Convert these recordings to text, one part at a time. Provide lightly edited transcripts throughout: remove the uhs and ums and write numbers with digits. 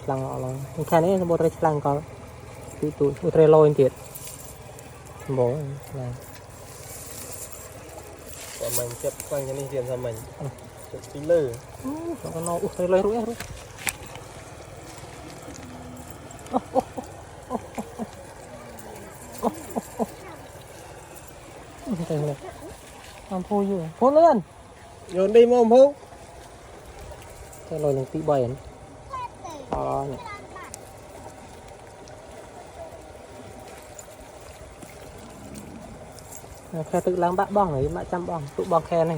lăng họ là cái này bộ trai lăng có tụi tụi trai lôi thiệt bố là mình chụp quanh cái này tiền cho mình chụp tí lư nó nó trai lôi rũi rũi làm phôi rồi phôi lên nhốn đi mồm hú trai lôi lên tí bày nhỉ khe tự lang bác bong này, bác chăm bong, tụ bong khe này.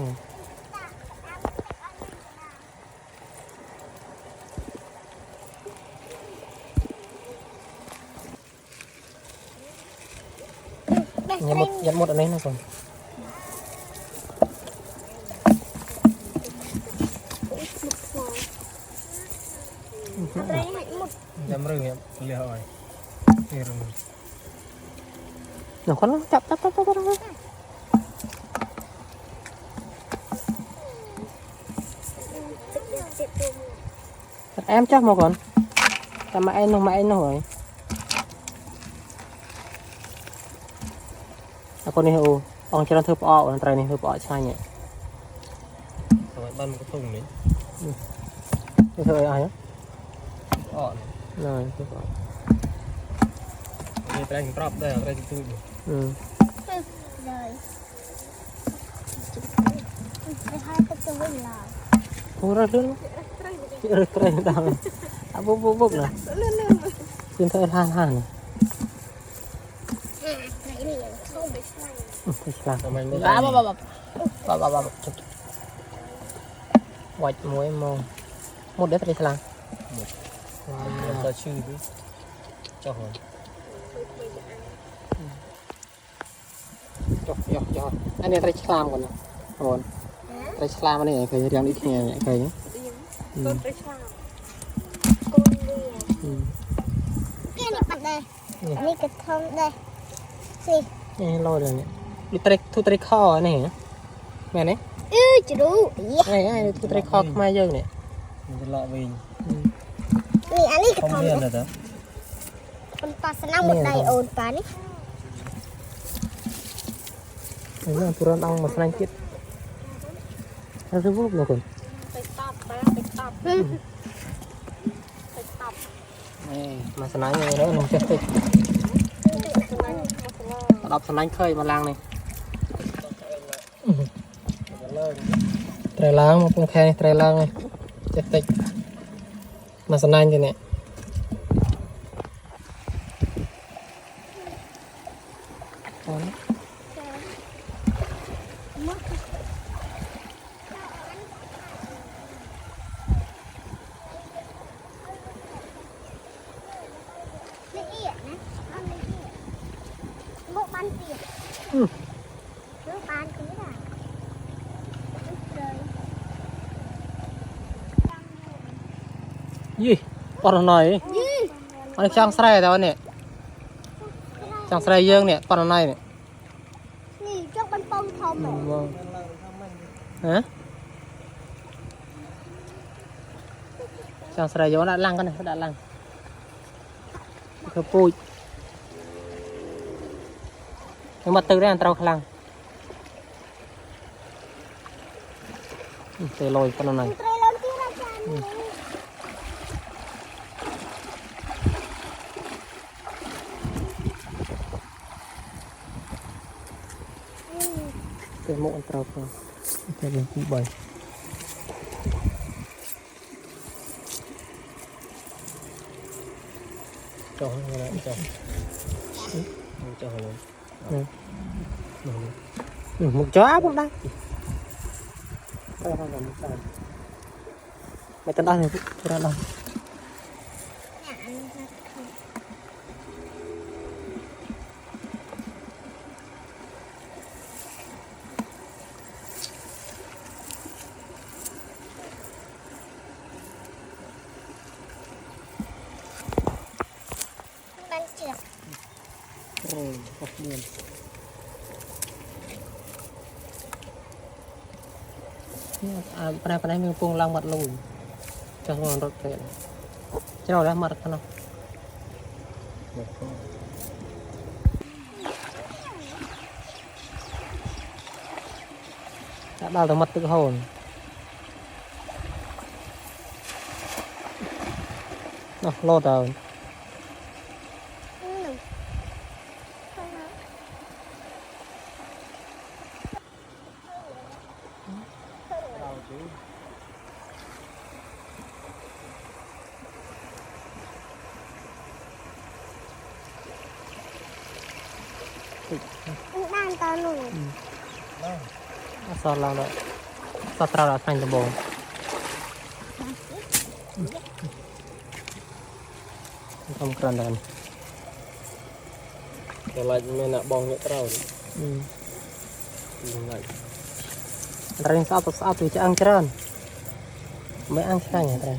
Nhặt một ở đây nữa còn. Nhắm rừng em, liều rồi. Nó con nó chập. Em chắc mà còn. Cho mãi nó rồi. Con này hữu, ông cho nó thơm ọ, trời này thơm ọ chai nhỉ. Rồi bắn một cái thùng đấy. Cái thơm ai á? Ọ. Rồi, thơm ọ. Đây tay hình drop đây, đây tụi. Rồi. Không ra lươn. Trời đau. À bốc nè. Xin thơ han này. Bà. Quạch muối mông. Một đứa phải làm. Một ta chư đi. Cho hỏi. Cho. Anh này phải làm còn nè. Còn. Phải làm này phải riêng đi kia này phải nhé. Con phải làm. Con đi. Cái này bắt đây. Đây cái thông đây. Gì? Này lôi rồi nè. Đi thu trai kho này hả? Mẹ này. Chứ đủ. Này thu trai kho mai dơ nè. Mình lọ mình. Này anh ấy cái thông thông. rồi đó. Con pa senang một đầy ồn pa này. Ini aturan ang mas langit. Ada bubuk loh kon.ไปตอบ Mas nanya ini nung cek. Đọc sân đánh khơi mà lang này. Trời lang mà cũng khe trời lang này. Chết tịch. Mà sân đánh thế này. Gì? Con này. Anh trang sài tao nè. Trang sài dương nè, con này nè. Nì cho con bông thơm này. Hả? Trang sài dương đã lăng con này, đã lăng. Cái pui. Nhưng mà từ đây anh trâu khăn. Tê lôi con này. Cái mộ anh trâu không. Cái này cũng bầy. Cho nó lại cho. Cho rồi. Một chó áp không đây. Mày tên đó thì ra đâu. Ban trượt. Rồi, học liền. Pada mình buông lăng mặt lùi. cho ngon rất tiện chứ nào đã mặt nó đã đào từ mặt tự hồn nó lột rồi đang tao nụ sao lao đó sao trao là thành tầm bồn không cần đàn Cái lại mình nạ bong nhẹ trâu lại Ring sao tụi ăn trơn mấy ăn sao nhỉ đây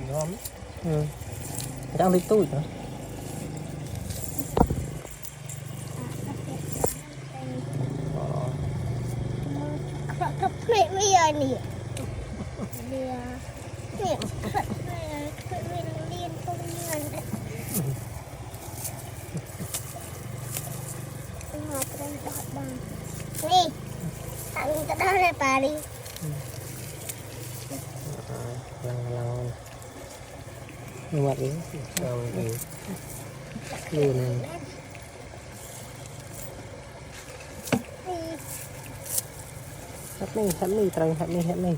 ngon ăn đi tui nữa cấp mẹ bây giờ nè nè cấp mẹ liên không nhận mà trên đọt bằng nè tặng cái đó này bà đi nhưng mà đi sao thì luôn hết mi trời hết mi